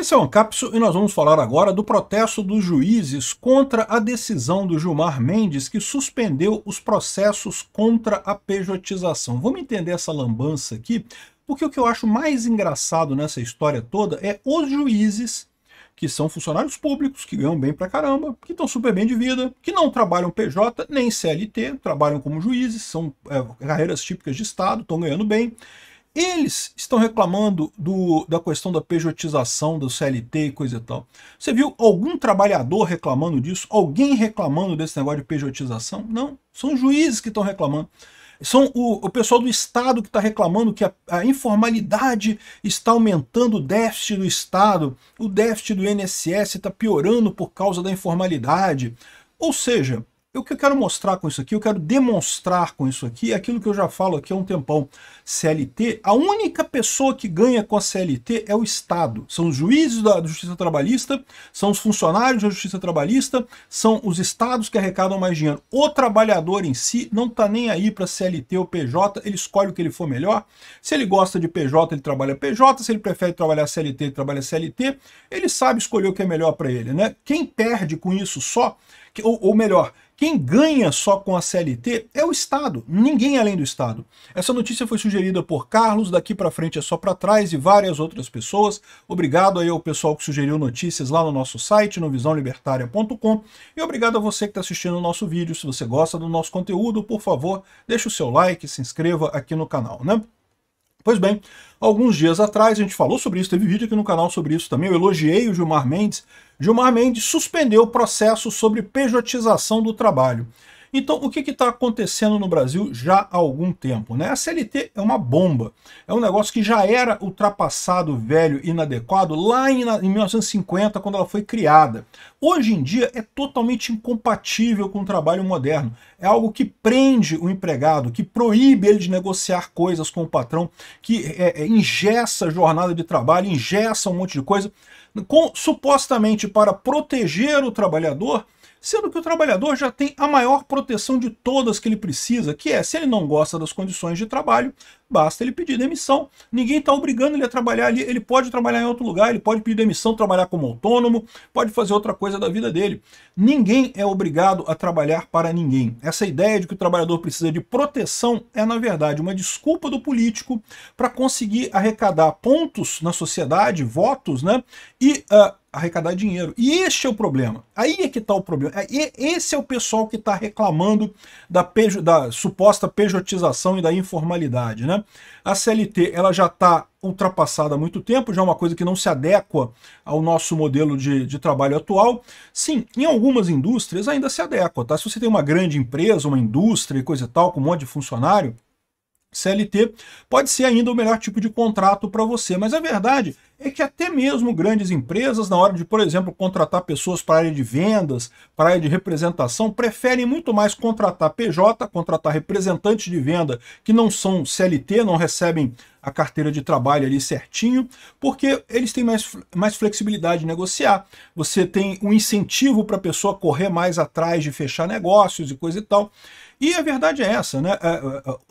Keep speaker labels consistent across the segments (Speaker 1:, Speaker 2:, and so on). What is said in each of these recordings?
Speaker 1: Esse é o Ancapso e nós vamos falar agora do protesto dos juízes contra a decisão do Gilmar Mendes que suspendeu os processos contra a pejotização. Vamos entender essa lambança aqui, porque o que eu acho mais engraçado nessa história toda é os juízes, que são funcionários públicos, que ganham bem pra caramba, que estão super bem de vida, que não trabalham PJ nem CLT, trabalham como juízes, são carreiras típicas de Estado, estão ganhando bem. Eles estão reclamando da questão da pejotização do CLT e coisa e tal. Você viu algum trabalhador reclamando disso? Alguém reclamando desse negócio de pejotização? Não, são juízes que estão reclamando. São o pessoal do Estado que está reclamando que a informalidade está aumentando o déficit do Estado, o déficit do INSS está piorando por causa da informalidade. Ou seja, o que eu quero mostrar com isso aqui, eu quero demonstrar com isso aqui, é aquilo que eu já falo aqui há um tempão. CLT, a única pessoa que ganha com a CLT é o Estado. São os juízes da Justiça Trabalhista, são os funcionários da Justiça Trabalhista, são os estados que arrecadam mais dinheiro. O trabalhador em si não está nem aí para CLT ou PJ, ele escolhe o que ele for melhor. Se ele gosta de PJ, ele trabalha PJ, se ele prefere trabalhar CLT, ele trabalha CLT, ele sabe escolher o que é melhor para ele, né? Quem perde com isso só, ou melhor, quem ganha só com a CLT é o Estado, ninguém além do Estado. Essa notícia foi sugerida por Carlos, daqui para frente é só para trás, e várias outras pessoas. Obrigado aí ao pessoal que sugeriu notícias lá no nosso site, no visãolibertaria.com, e obrigado a você que está assistindo o nosso vídeo. Se você gosta do nosso conteúdo, por favor, deixe o seu like, se inscreva aqui no canal, né? Pois bem, alguns dias atrás a gente falou sobre isso, teve vídeo aqui no canal sobre isso também, eu elogiei o Gilmar Mendes. Gilmar Mendes suspendeu o processo sobre pejotização do trabalho. Então, o que está acontecendo no Brasil já há algum tempo, né? A CLT é uma bomba, é um negócio que já era ultrapassado, velho, inadequado, lá em 1950, quando ela foi criada. Hoje em dia é totalmente incompatível com o trabalho moderno. É algo que prende o empregado, que proíbe ele de negociar coisas com o patrão, que engessa a jornada de trabalho, engessa um monte de coisa, supostamente para proteger o trabalhador, sendo que o trabalhador já tem a maior proteção de todas que ele precisa, que é, se ele não gosta das condições de trabalho, basta ele pedir demissão. Ninguém está obrigando ele a trabalhar ali, ele pode trabalhar em outro lugar, ele pode pedir demissão, trabalhar como autônomo, pode fazer outra coisa da vida dele. Ninguém é obrigado a trabalhar para ninguém. Essa ideia de que o trabalhador precisa de proteção é, na verdade, uma desculpa do político para conseguir arrecadar pontos na sociedade, votos, né? E arrecadar dinheiro. E este é o problema. Aí é que está o problema. Esse é o pessoal que está reclamando da suposta pejotização e da informalidade, né? A CLT ela já está ultrapassada há muito tempo, já é uma coisa que não se adequa ao nosso modelo de trabalho atual. Sim, em algumas indústrias ainda se adequa, tá? Se você tem uma grande empresa, uma indústria e coisa e tal, com um monte de funcionário, CLT pode ser ainda o melhor tipo de contrato para você, mas a verdade é que até mesmo grandes empresas, na hora de, por exemplo, contratar pessoas para a área de vendas, para a área de representação, preferem muito mais contratar PJ, contratar representantes de venda que não são CLT, não recebem a carteira de trabalho ali certinho, porque eles têm mais flexibilidade de negociar. Você tem um incentivo para a pessoa correr mais atrás de fechar negócios e coisa e tal. E a verdade é essa, né?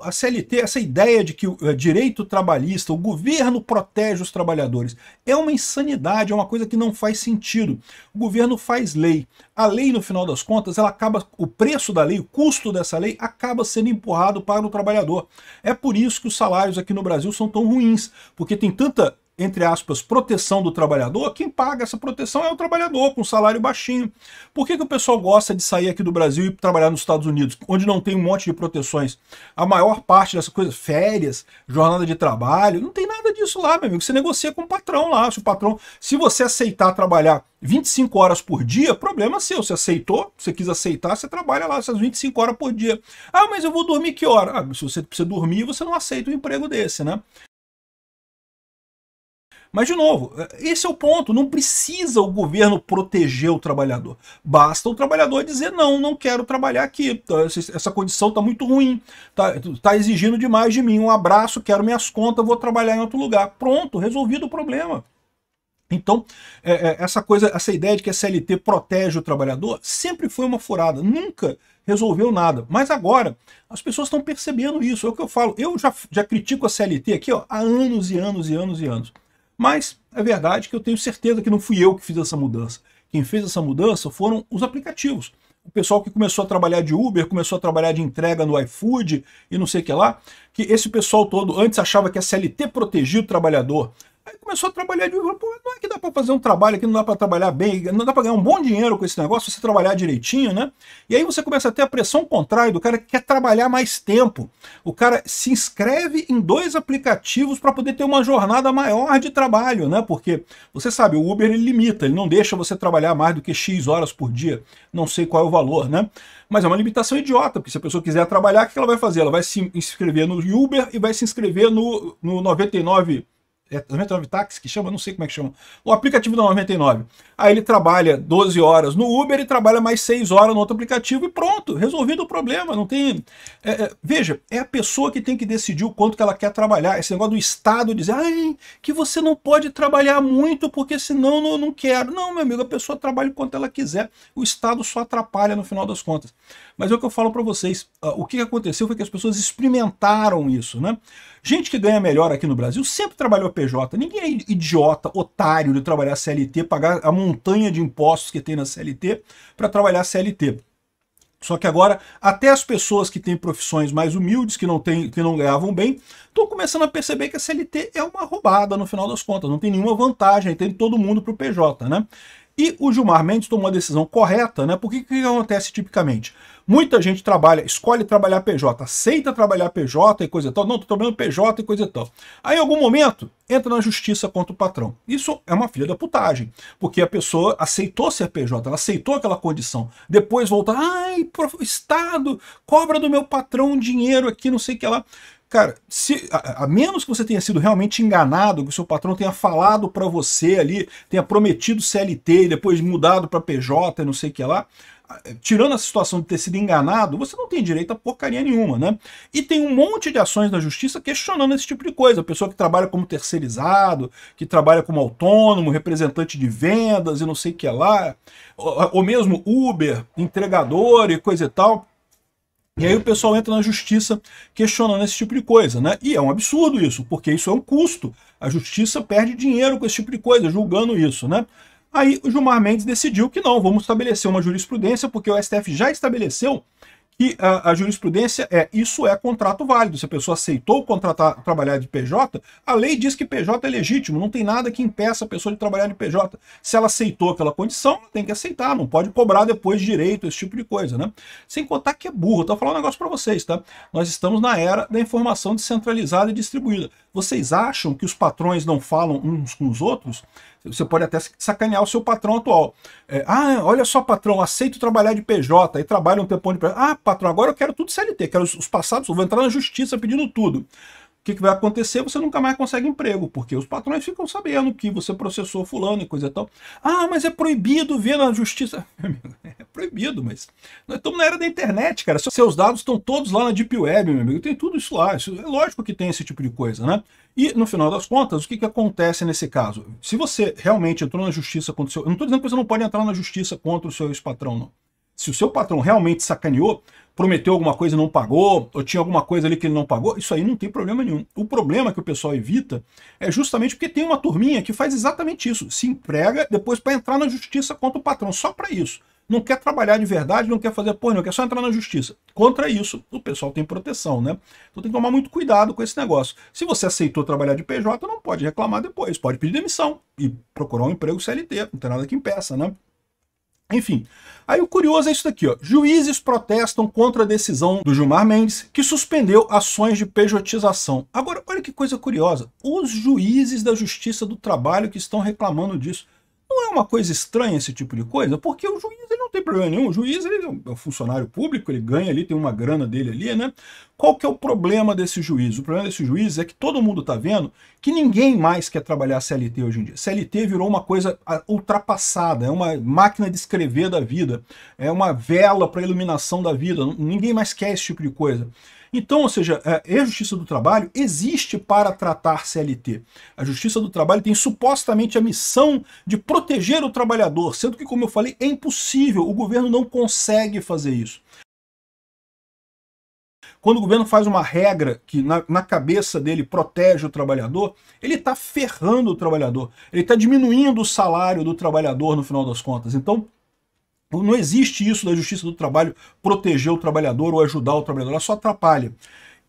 Speaker 1: A CLT, essa ideia de que o direito trabalhista, o governo protege os trabalhadores, é uma insanidade, é uma coisa que não faz sentido. O governo faz lei. A lei, no final das contas, ela acaba, o preço da lei, o custo dessa lei, acaba sendo empurrado para o trabalhador. É por isso que os salários aqui no Brasil são tão ruins, porque tem tanta, entre aspas, proteção do trabalhador. Quem paga essa proteção é o trabalhador, com salário baixinho. Por que o pessoal gosta de sair aqui do Brasil e trabalhar nos Estados Unidos, onde não tem um monte de proteções? A maior parte dessas coisas, férias, jornada de trabalho, não tem nada disso lá, meu amigo. Você negocia com o patrão lá. Se você aceitar trabalhar 25 horas por dia, problema seu. Você aceitou, você quis aceitar, você trabalha lá essas 25 horas por dia. Ah, mas eu vou dormir que hora? Ah, se você precisa dormir, você não aceita um emprego desse, né? Mas, de novo, esse é o ponto, não precisa o governo proteger o trabalhador. Basta o trabalhador dizer, não, não quero trabalhar aqui, essa condição está muito ruim, tá exigindo demais de mim, um abraço, quero minhas contas, vou trabalhar em outro lugar. Pronto, resolvido o problema. Então, essa ideia de que a CLT protege o trabalhador sempre foi uma furada, nunca resolveu nada. Mas agora, as pessoas estão percebendo isso, é o que eu falo. Eu já critico a CLT aqui, ó, há anos e anos e anos e anos. Mas é verdade que eu tenho certeza que não fui eu que fiz essa mudança. Quem fez essa mudança foram os aplicativos. O pessoal que começou a trabalhar de Uber, começou a trabalhar de entrega no iFood e não sei o que lá, que esse pessoal todo antes achava que a CLT protegia o trabalhador. Aí começou a trabalhar de Uber. Pô, não é que dá para fazer um trabalho aqui, não dá para trabalhar bem, não dá para ganhar um bom dinheiro com esse negócio, se você trabalhar direitinho, né? E aí você começa a ter a pressão contrária do cara que quer trabalhar mais tempo. O cara se inscreve em 2 aplicativos para poder ter uma jornada maior de trabalho, né? Porque você sabe, o Uber ele limita, ele não deixa você trabalhar mais do que X horas por dia. Não sei qual é o valor, né? Mas é uma limitação idiota, porque se a pessoa quiser trabalhar, o que ela vai fazer? Ela vai se inscrever no Uber e vai se inscrever no 99... 99 táxi que chama, não sei como é que chama, o aplicativo da 99. Aí ele trabalha 12 horas no Uber e trabalha mais 6 horas no outro aplicativo e pronto, resolvido o problema. Não tem. Veja, é a pessoa que tem que decidir o quanto que ela quer trabalhar. Esse negócio do Estado dizer que você não pode trabalhar muito porque senão não quero. Não, meu amigo, a pessoa trabalha o quanto ela quiser. O Estado só atrapalha no final das contas. Mas é o que eu falo para vocês. O que aconteceu foi que as pessoas experimentaram isso, né? Gente que ganha melhor aqui no Brasil sempre trabalhou PJ. Ninguém é idiota, otário de trabalhar CLT, pagar a montanha de impostos que tem na CLT para trabalhar CLT. Só que agora, até as pessoas que têm profissões mais humildes, que não ganhavam bem, estão começando a perceber que a CLT é uma roubada no final das contas. Não tem nenhuma vantagem, tem todo mundo para o PJ, né? E o Gilmar Mendes tomou a decisão correta, né? Porque o que acontece tipicamente? Muita gente escolhe trabalhar PJ, aceita trabalhar PJ e coisa e tal. Não, estou trabalhando PJ e coisa e tal. Aí, em algum momento, entra na justiça contra o patrão. Isso é uma filha da putagem, porque a pessoa aceitou ser PJ, ela aceitou aquela condição. Depois volta, o Estado cobra do meu patrão dinheiro aqui, não sei o que lá. Cara, a menos que você tenha sido realmente enganado, que o seu patrão tenha falado para você ali, tenha prometido CLT e depois mudado para PJ e não sei o que lá, tirando a situação de ter sido enganado, você não tem direito a porcaria nenhuma, né? E tem um monte de ações na justiça questionando esse tipo de coisa. A pessoa que trabalha como terceirizado, que trabalha como autônomo, representante de vendas e não sei o que lá, ou mesmo Uber, entregador e coisa e tal. E aí o pessoal entra na justiça questionando esse tipo de coisa, né? E é um absurdo isso, porque isso é um custo. A justiça perde dinheiro com esse tipo de coisa, julgando isso, né? Aí o Gilmar Mendes decidiu que não, vamos estabelecer uma jurisprudência, porque o STF já estabeleceu que a jurisprudência isso é contrato válido. Se a pessoa aceitou trabalhar de PJ, a lei diz que PJ é legítimo, não tem nada que impeça a pessoa de trabalhar de PJ. Se ela aceitou aquela condição, ela tem que aceitar, não pode cobrar depois direito, esse tipo de coisa, né? Sem contar que é burro. Tô falando um negócio para vocês, tá? Nós estamos na era da informação descentralizada e distribuída. Vocês acham que os patrões não falam uns com os outros? Você pode até sacanear o seu patrão atual. Olha só, patrão, aceito trabalhar de PJ, aí trabalha um tempão de PJ. Patrão, agora eu quero tudo CLT, quero os passados, eu vou entrar na justiça pedindo tudo. O que vai acontecer? Você nunca mais consegue emprego, porque os patrões ficam sabendo que você processou fulano e coisa e tal. Mas é proibido ver na justiça. É proibido, mas nós estamos na era da internet, cara. Seus dados estão todos lá na Deep Web, meu amigo. Tem tudo isso lá. É lógico que tem esse tipo de coisa, né? E, no final das contas, o que acontece nesse caso? Se você realmente entrou na justiça contra o seu... Eu não estou dizendo que você não pode entrar na justiça contra o seu ex-patrão, não. Se o seu patrão realmente sacaneou, prometeu alguma coisa e não pagou, ou tinha alguma coisa ali que ele não pagou, isso aí não tem problema nenhum. O problema que o pessoal evita é justamente porque tem uma turminha que faz exatamente isso. Se emprega depois para entrar na justiça contra o patrão, só para isso. Não quer trabalhar de verdade, não quer fazer porra, não quer só entrar na justiça. Contra isso, o pessoal tem proteção, né? Então tem que tomar muito cuidado com esse negócio. Se você aceitou trabalhar de PJ, não pode reclamar depois, pode pedir demissão e procurar um emprego CLT, não tem nada que impeça, né? Enfim, aí o curioso é isso daqui, ó. Juízes protestam contra a decisão do Gilmar Mendes, que suspendeu ações de pejotização. Agora, olha que coisa curiosa. Os juízes da Justiça do Trabalho que estão reclamando disso. Não é uma coisa estranha esse tipo de coisa? Porque o juiz ele não tem problema nenhum. O juiz ele é um funcionário público, ele ganha ali, tem uma grana dele ali, né? Qual que é o problema desse juiz? O problema desse juiz é que todo mundo está vendo que ninguém mais quer trabalhar CLT hoje em dia. CLT virou uma coisa ultrapassada, é uma máquina de escrever da vida, é uma vela para a iluminação da vida. Ninguém mais quer esse tipo de coisa. Então, ou seja, a Justiça do Trabalho existe para tratar CLT. A Justiça do Trabalho tem supostamente a missão de proteger o trabalhador, sendo que, como eu falei, é impossível, o governo não consegue fazer isso. quando o governo faz uma regra que na cabeça dele protege o trabalhador, ele está ferrando o trabalhador, ele está diminuindo o salário do trabalhador no final das contas. Então, não existe isso da Justiça do Trabalho proteger o trabalhador ou ajudar o trabalhador, ela só atrapalha.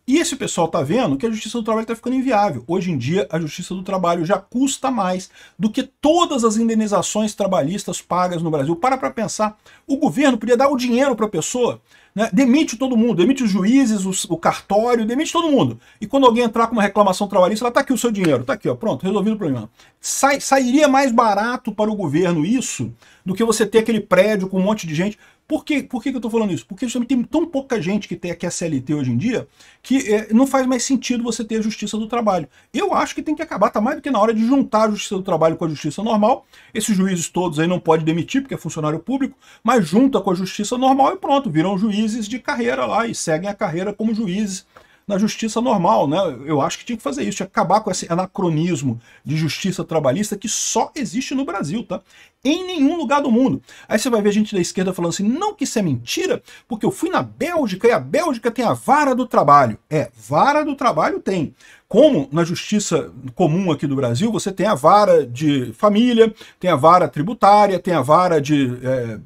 Speaker 1: E esse pessoal está vendo que a Justiça do Trabalho está ficando inviável. Hoje em dia, a Justiça do Trabalho já custa mais do que todas as indenizações trabalhistas pagas no Brasil. Para pensar, o governo podia dar o dinheiro para a pessoa, né? Demite todo mundo, demite os juízes, o cartório, demite todo mundo. E quando alguém entrar com uma reclamação trabalhista, ela está aqui o seu dinheiro, está aqui, ó, pronto, resolvido o problema. Sairia mais barato para o governo isso do que você ter aquele prédio com um monte de gente. Por que eu estou falando isso? Porque justamente tem tão pouca gente que tem aqui a CLT hoje em dia que não faz mais sentido você ter a Justiça do Trabalho. Eu acho que tem que acabar, tá mais do que na hora de juntar a Justiça do Trabalho com a Justiça normal. Esses juízes todos aí não pode demitir porque é funcionário público, mas junta com a Justiça normal e pronto, viram juízes de carreira lá e seguem a carreira como juízes na justiça normal, né? Eu acho que tinha que fazer isso, tinha que acabar com esse anacronismo de justiça trabalhista que só existe no Brasil, tá? Em nenhum lugar do mundo. Aí você vai ver gente da esquerda falando assim, não, que isso é mentira, porque eu fui na Bélgica e a Bélgica tem a vara do trabalho. Vara do trabalho tem. Como na justiça comum aqui do Brasil, você tem a vara de família, tem a vara tributária, tem a vara de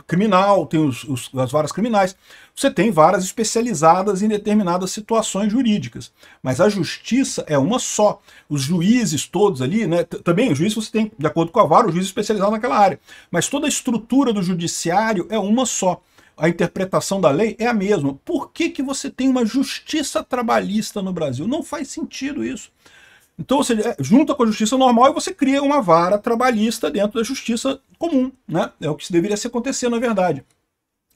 Speaker 1: criminal, tem as varas criminais. Você tem varas especializadas em determinadas situações jurídicas. Mas a justiça é uma só. Os juízes todos ali, né? Também o juiz você tem, de acordo com a vara, o juiz especializado naquela área. Mas toda a estrutura do judiciário é uma só. A interpretação da lei é a mesma. Por que você tem uma justiça trabalhista no Brasil? Não faz sentido isso. Então você junta com a justiça normal e você cria uma vara trabalhista dentro da justiça comum, né? É o que deveria se acontecer, na verdade.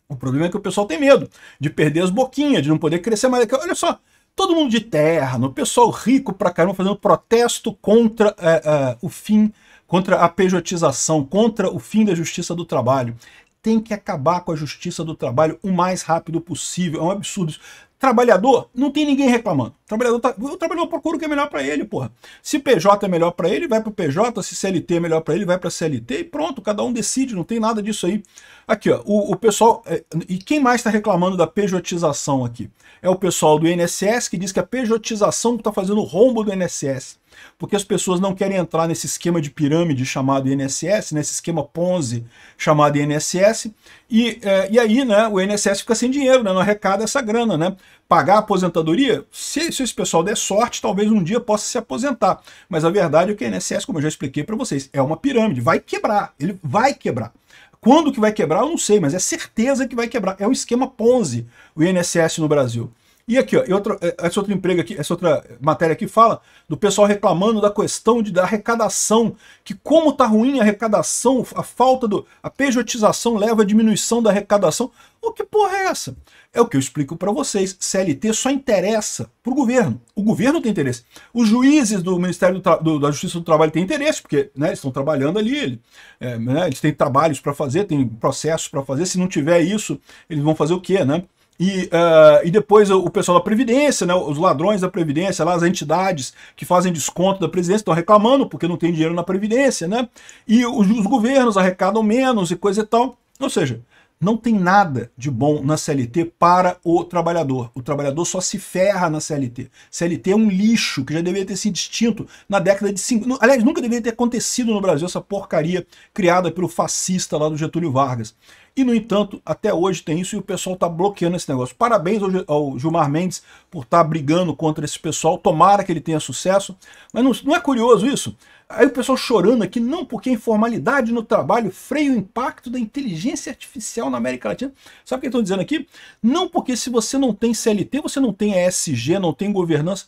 Speaker 1: O problema é que o pessoal tem medo de perder as boquinhas, de não poder crescer mais. Olha só, todo mundo de terno, o pessoal rico pra caramba fazendo protesto contra o fim, contra a pejotização, contra o fim da Justiça do Trabalho. Tem que acabar com a Justiça do Trabalho o mais rápido possível. É um absurdo isso. Trabalhador, não tem ninguém reclamando. O trabalhador procura o que é melhor para ele, porra. Se PJ é melhor para ele, vai para o PJ. Se CLT é melhor para ele, vai para CLT. E pronto, cada um decide, não tem nada disso aí. Aqui, ó, o pessoal... E quem mais está reclamando da pejotização aqui? É o pessoal do INSS, que diz que a pejotização está fazendo rombo do INSS. Porque as pessoas não querem entrar nesse esquema de pirâmide chamado INSS, nesse esquema Ponzi chamado INSS, e aí, né, o INSS fica sem dinheiro, né, não arrecada essa grana, né? Pagar a aposentadoria, se esse pessoal der sorte, talvez um dia possa se aposentar. Mas a verdade é que o INSS, como eu já expliquei para vocês, é uma pirâmide, vai quebrar, ele vai quebrar. Quando que vai quebrar, eu não sei, mas é certeza que vai quebrar. É um esquema Ponzi, o INSS no Brasil. E aqui, ó, essa outra emprego aqui, essa outra matéria aqui fala do pessoal reclamando da questão da arrecadação, que como tá ruim a arrecadação, a falta a pejotização leva à diminuição da arrecadação. O que porra é essa? É o que eu explico para vocês. CLT só interessa pro governo. O governo tem interesse. Os juízes do Ministério da Justiça do Trabalho têm interesse, porque, né, eles estão trabalhando ali, né, eles têm trabalhos para fazer, têm processos para fazer. Se não tiver isso, eles vão fazer o quê, né? E depois o pessoal da Previdência, né, os ladrões da Previdência, lá, as entidades que fazem desconto da Previdência estão reclamando porque não tem dinheiro na Previdência, né? E os governos arrecadam menos e coisa e tal. Ou seja, não tem nada de bom na CLT para o trabalhador. O trabalhador só se ferra na CLT. CLT é um lixo que já deveria ter sido extinto na década de 50. Aliás, nunca deveria ter acontecido no Brasil essa porcaria criada pelo fascista lá do Getúlio Vargas. E, no entanto, até hoje tem isso e o pessoal está bloqueando esse negócio. Parabéns ao Gilmar Mendes por estar brigando contra esse pessoal. Tomara que ele tenha sucesso. Mas não é curioso isso? Aí o pessoal chorando aqui, não, porque a informalidade no trabalho freia o impacto da inteligência artificial na América Latina. Sabe o que estão dizendo aqui? Não, porque se você não tem CLT, você não tem ESG, não tem governança.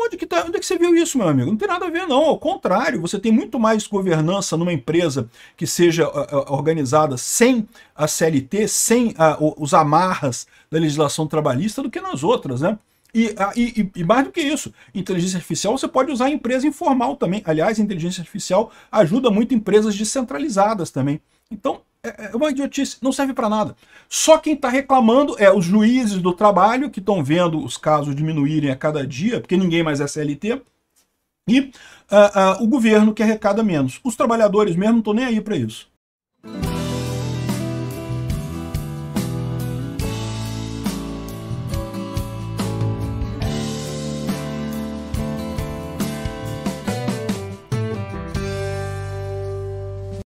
Speaker 1: Onde que você viu isso, meu amigo? Não tem nada a ver, não. Ao contrário, você tem muito mais governança numa empresa que seja organizada sem a CLT, sem os amarras da legislação trabalhista do que nas outras, né? E mais do que isso, inteligência artificial você pode usar em empresa informal também. Aliás, a inteligência artificial ajuda muito empresas descentralizadas também. Então, é uma idiotice, não serve para nada. Só quem está reclamando é os juízes do trabalho, que estão vendo os casos diminuírem a cada dia, porque ninguém mais é CLT, e o governo, que arrecada menos. Os trabalhadores mesmo não estão nem aí para isso.